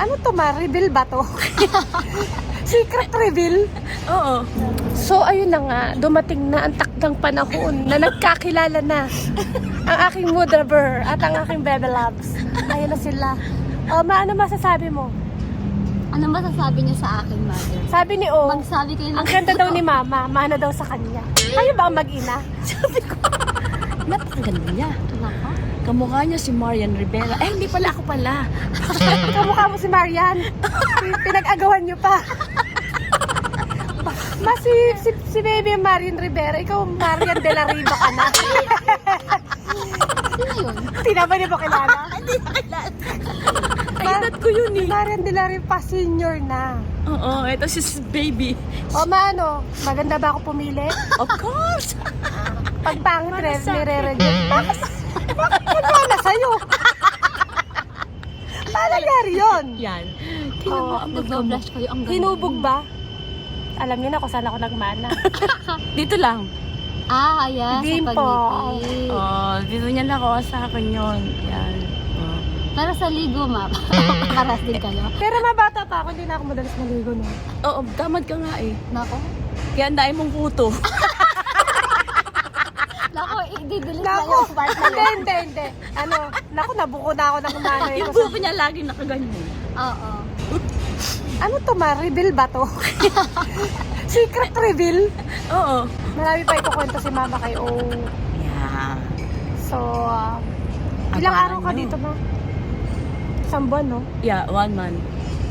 Ano to, Reveal ba to? Secret reveal? Oo. So, ayun na nga, dumating na ang takdang panahon na nagkakilala na ang aking mood lover at ang aking bebe loves. Ayun na sila. Ano masasabi mo? Ano masasabi niyo sa akin, mother? Sabi ni O, Magsabi kayo ang ganda daw ni Mama, mana daw sa kanya. Kayo ba ang mag-ina? Sabi ko, napakaganda niya. Nako. Kamukha niya si Marian Rivera. Eh, hindi pala ako pala. Kamukha mo si Marian. Pinag-agawan niyo pa. Si baby Marian Rivera, ikaw Marian de la Riva ka na. Sino yun? Hindi naman niyo ba kilala? Hindi na kilala. Kailanat ko yun eh. Marian de la Riva senior na. Oo, ito si baby. Maganda ba ako pumili? Of course. Pag pangit, Para sa akin. nire-reject. Bakit nagwala sa'yo? Paano nangyari yun? Yan. Tingnan mo ang magkamukha. Nagbo-blush kayo. Ang ganda. Hinubog ba? Alam niyo na kung saan ako nagmana. Dito lang. Ayan. Hindi Sa po. pagngiti. Oh, dito niya nakuha sa akin yun. Yan. Oh. Pero sa ligo, ma. Paras din kayo. Pero mabata pa ako, hindi na ako madalas maligo no. Oo, tamad ka nga eh. Nako. Kaya ang dahil mong kuto. Nako, i-delete na Naku, yung part na yun. hindi. Naku, nabuko na ako ng kumanay Yung ko. buko niya lagi nakaganyan. Oo. Ano to, Reveal ba to? Secret reveal? Oo. Marami pa ikukwento si Mama kay O. Yeah. So, ilang Abangan araw ka nyo. dito, Ma? Isang buwan, no? Yeah, 1 month.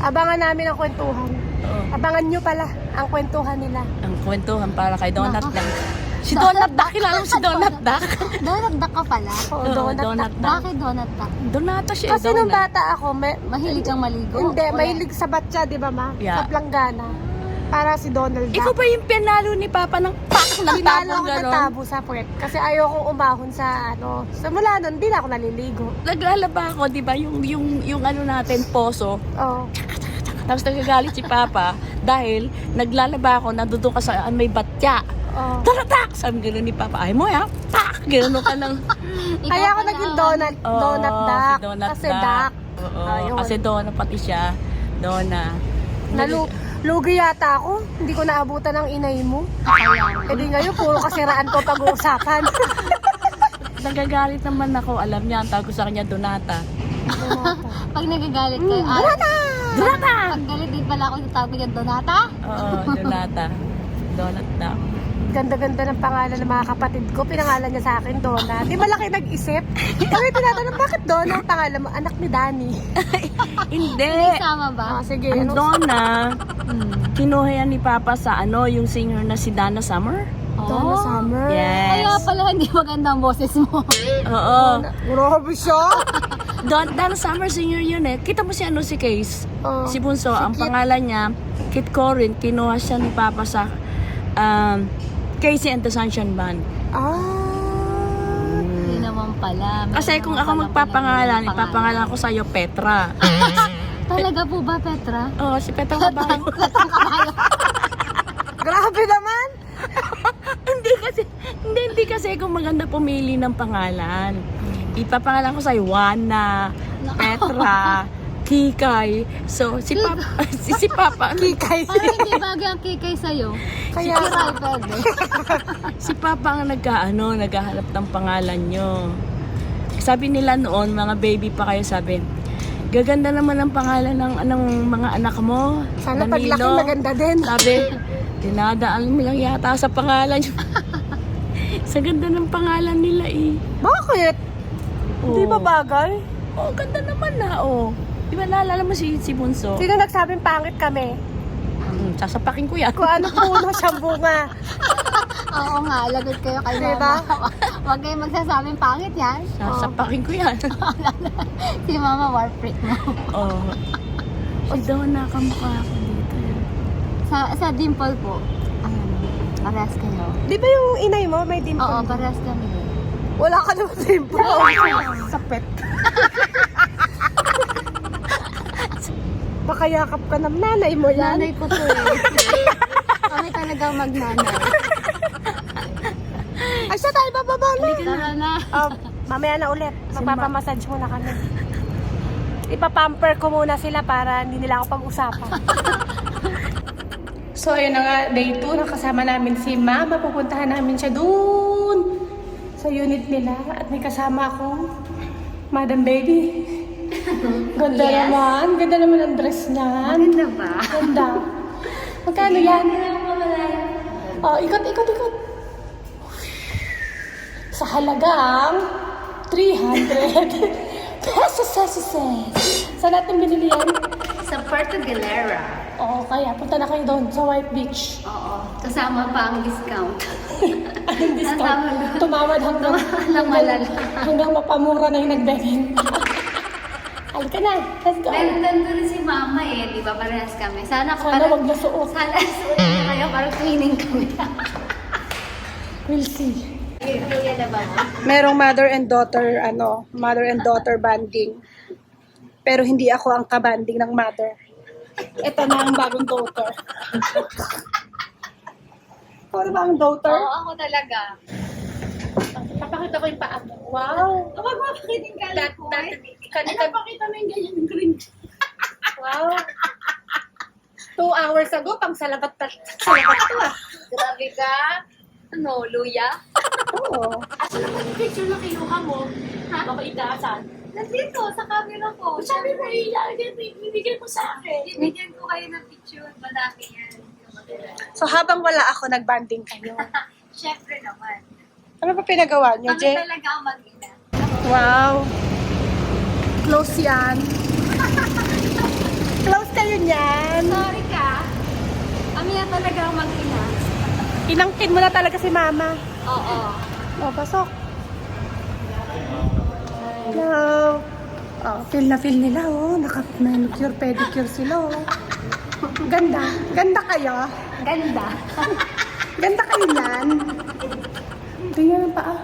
Abangan namin ang kwentuhan. Oo. Abangan nyo pala ang kwentuhan nila. Ang kwentuhan para kay Donut Nako. Duck. Si Donut Duck, kilala mo si Donut Duck? Donut duck ka pala. Oo, Oo, donut. Donut Duck. Bakit donut duck? Donata siya. Kasi nung bata ako, Mahilig kang maligo? hindi, Wala. mahilig sa batya, di ba, Ma? Yeah. Sa planggana. Para si Donald Ikaw Duck. ba yung pinalo ni Papa ng pak ng Pinalo tabong ako ng gano'n? tabo sa puwet. Kasi ayoko umahon sa Simula nun, hindi na ako naliligo. Naglalaba ako, di ba, yung ano natin, poso. Oo. Tapos nagagalit si Papa dahil naglalaba ako, nandun ka sa may batya. Oo. Taratak! Sabi gano'n ni Papa, ay mo ya, pak! Gano'n ka ng... Ikaw Kaya ako pala naging ang- donut duck. Si Donut Kasi Duck. duck. Oo, Ayun. kasi Donna pati siya. Donna. Lugi yata ako. Hindi ko naabutan ng inay mo. Kaya. E di ngayon, puro kasiraan ko pag-uusapan. Nagagalit naman ako, alam niya, ang tawag ko sa kanya, Donata. Pag nagagalit kayo, Donata! Donata! Pag galit din pala ako yung tawag yung Donata. Oo, Donata. Donut Duck. Ganda-ganda ng pangalan ng mga kapatid ko. Pinangalan niya sa akin, Donna. Di malaki nag-isip. Kami tinatanong, bakit Donna ang pangalan mo? Anak ni Danny. Hindi! Hindi sama ba? Sige. Ang Donna, kinuha yan ni Papa sa yung singer na si Donna Summer. Donna Summer. Yes. Kaya pala hindi maganda ang boses mo. Oo. Grabe siya. Donna Summer singer yun eh. Kita mo si si Case. Oo. Si Bunso, ang Kit. pangalan niya, Kit Corin, kinuha siya ni Papa sa Casey and the Sunshine Band. Hindi naman pala. Meron Kasi kung naman ako pala magpapangalan, palang ipapangalan ko sa'yo Petra. Talaga po ba, Petra? Oo, si Petra Kabayo. Grabe naman. Hindi kasi kung maganda pumili ng pangalan. Ipapangalan ko sa'yo Juana, Petra, Kikay. So, si Papa, si Papa, Kikay. Parang hindi bagay ang kikay sa'yo. Kaya, Kiray, pwede. si Papa ang naghahanap ng pangalan nyo. Sabi nila noon, mga baby pa kayo, sabi, gaganda naman ang pangalan ng mga anak mo. sana Danilo." paglaki maganda din. Sabi, dinadaan mo lang yata sa pangalan nyo. Sa ganda ng pangalan nila eh. Bakit? Hindi ba Oo. bagay? Oh, ganda naman na, oh. Di ba naalala mo si Bunso? Sino nagsabing pangit kami? Sasapakin ko yan. Kung ano puno siyang bunga. Oo nga, lagot kayo kay Diba? Mama. Huwag kayong magsasabing pangit yan. Sasapakin ko yan. Si Mama war freak mo. Oh. Si Donna, kamukha ako dito. Sa dimple po, parehas kayo. Di ba yung inay mo may dimple? Oo, parehas kami. Wala ka naman dimple. Sapet. Pakayakap ka ng nanay mo yan. Nanay ko to eh. Kami talagang magnanay. Ay, siya tayo bababa na. Tara na. Mamaya na ulit. Magpapamassage muna kami. ipapamper ko muna sila para hindi nila ako pag-usapan. So, ayun na nga, day 2, nakasama namin si Mama. Pupuntahan namin siya doon sa unit nila. At may kasama akong Madam Baby. Ganda naman. Ganda naman ang dress niyan. Maganda ba? Ganda. Magkano yan? Oh, ikot. Sa halagang 300 pesos. Saan natin binili yan? Sa Puerto Galera. Oo, kaya punta na kayo doon sa White Beach. Oo. Kasama pa ang discount. Anong discount? Tumawad hanggang hanggang mapamura na yung nagbebenta. Halika na, let's go. Meron nandun si Mama eh. Di ba parehas kami? Sana Wag na suot. Sana suot na kayo para twinning kami. We'll see. Kaya na ba mo? Merong mother and daughter banding. Pero hindi ako ang kabanding ng mother. Ito na ang bagong daughter. Ano ba ang daughter? Oo, ako talaga. Papakita ko yung paa mo. Wow! Kapag mapakitin ka lang ko eh. Papakita mo yung ganyan green. Wow! 2 hours ago, pang salabat to ah. Grabe ka. Ano, luya? Oo. Asa naman yung picture na kinuha mo? Ha? Baka itaasan. Nandito, sa camera ko. Sabi mo, ibigay mo sa akin. Binigyan ko kayo ng picture. Madami yan. So habang wala ako, nagbanding kayo. Siyempre naman. Ano ba pinagawa niyo, Kami Je? talaga ang mag-ina. Wow! Close yan. Close kayo niyan. Sorry ka. Kami na talaga ang mag-ina. Inangkin mo na talaga si Mama. Oo. O, pasok. Hello. Oh, feel na feel nila, oh. Naka-manicure, pedicure sila, oh. Ganda. Ganda kayo. Ganda. Ganda kayo yan. Tingnan ang paa.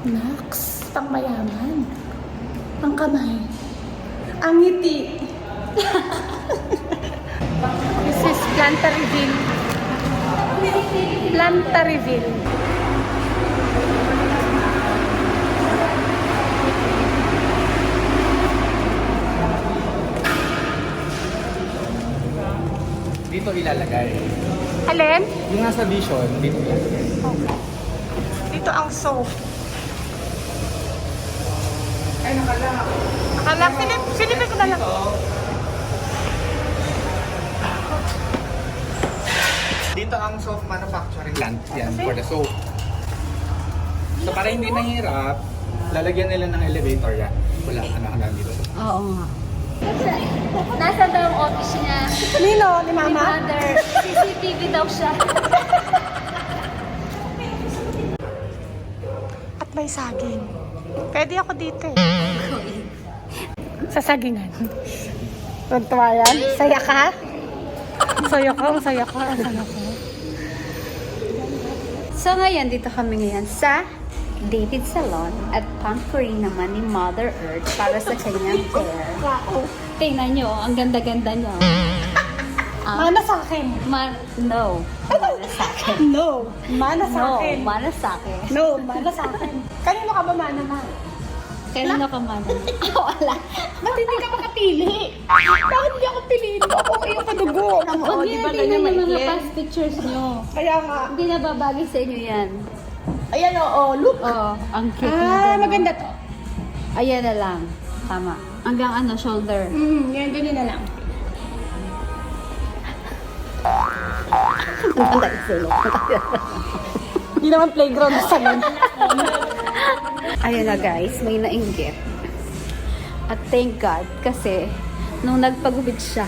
Naks, pang mayaman. Ang kamay. Ang ngiti. This is Plantariville. Plantariville. Dito ilalagay. Alin? Yung nasa vision, dito ilalagay. Dito ang soap. Ay, nakalak. Akala, silipin ko na lang. Dito ang soap manufacturing plant. Yan, for the soap. So, para hindi mahirap, lalagyan nila ng elevator yan. Wala, anak dito. Oo nga. Nasa daw ang office niya. Nino? Ni My Mama? mother. CCTV daw siya. At may saging. Pwede ako dito eh. Sa sagingan. Tuntua yan? Saya ka? Saya ka, ang saya ka, ang saya ko. So ngayon, dito kami ngayon sa David Salon at pampering naman ni Mother Earth para sa kanyang hair. Wow. Tingnan nyo, ang ganda-ganda niya. Mana sa akin. No. Mana sa akin. No. Mana sa No, akin. mana sa akin. No, mana sa akin. Kanino ka ba mana, Ma? Kanino ka mana? Wala. Ba't hindi ka makapili? Bakit hindi ako piliin? Ako ang iyong kadugo. Huwag di niyo ba tingnan ganyan yung mga maikli? past pictures nyo. Kaya nga. Hindi na babagay sa inyo yan. Ayan o, look. Oo, ang cute na Ah, doon. maganda to. Ayan na lang. Tama. Hanggang ano, shoulder. Yan, ganyan na lang. Hindi naman playground sa salon. Ayun na guys, may nainggit. At thank God kasi nung nagpagupit siya,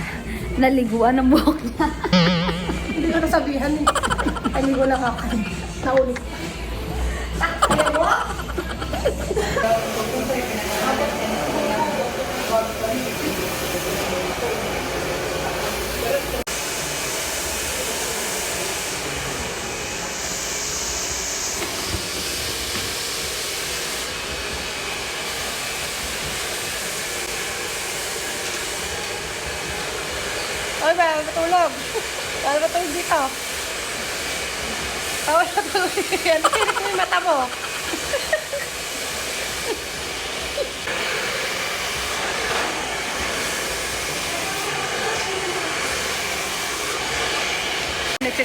naliguan ang buhok niya. Hindi ko nasabihan eh. Hindi ko lang ako. Naulit. Oy, ba, matulog. Wala matulog dito. Wala matulog dito. Yan, tirik mo yung mata mo.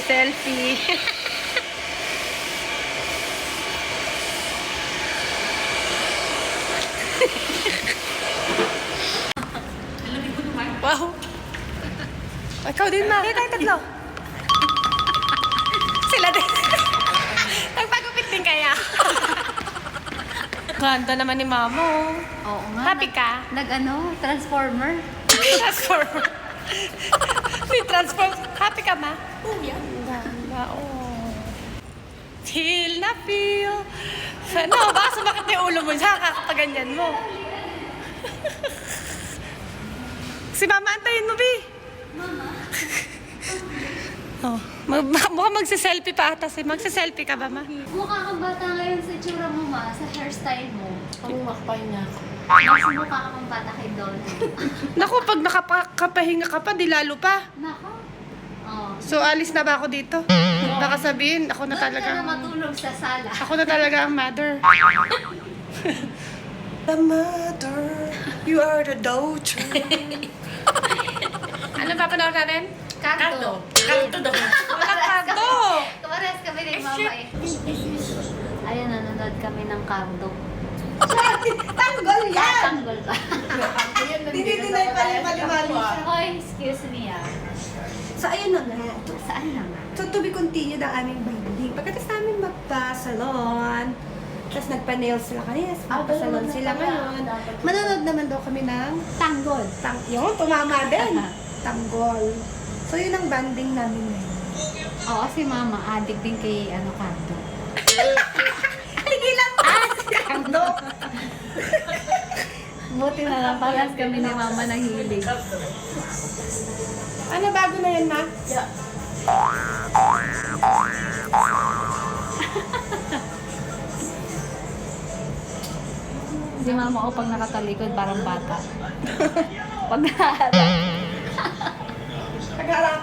Selfie. Wow. Ikaw din, ma. Hindi tayo tatlo. Sila din. Nagpagupit din kaya. Ganda naman ni Mama. Oh. Oo nga. Happy ka? Transformer. Transform. May transform. Happy ka, ma? Oo, yan. Ganda, oh. Feel na feel. Ano, baka sumakit na yung ulo mo dyan, kakapaganyan mo. Si Mama, antayin mo, Bi. Mama? Oh, mukhang magsiselfie pa ata si. Magsiselfie ka ba, ma? Mukha kang bata ngayon sa itsura mo, ma. Sa hairstyle mo. Pumakpay niya ako. Mas mukha ka kang bata kay Donald. Naku, pag nakakapahinga ka pa, di lalo pa. Nako. Oh. So, alis na ba ako dito? Baka sabihin, ako na Doon ka talaga. na matulog sa sala. Ako na talaga ang mother. The mother, you are the daughter. Ano pa panood natin? Kanto. Kanto daw. Walang kanto. Kumares kami ni Mama eh. Ayun, nanonood kami ng Kanto. Tanggol yan! Tanggol ba? Dinidinay pa yung mali-mali siya. Hoy, excuse me ah. So, ayun na nga. Saan na nga? So, to be continued ang aming bonding. Pagkatapos namin magpa-salon, tapos nagpa-nails sila kanina, magpa-salon sila ngayon. Manonood naman daw kami ng Tanggol. yun, tumama din. Tanggol. So, yun ang banding namin ngayon. Oo, si Mama, addict din kay Kanto. Tigilan mo! Kanto! Buti na lang palas kami ni Mama na hilig. Ano, bago na yan, ma? Si Mama ko pag nakatalikod, parang bata. Pag naharap. Pagharap.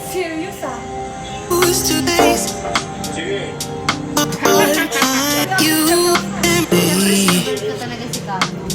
Serious, ah? Tanggol ka talaga si Kanto.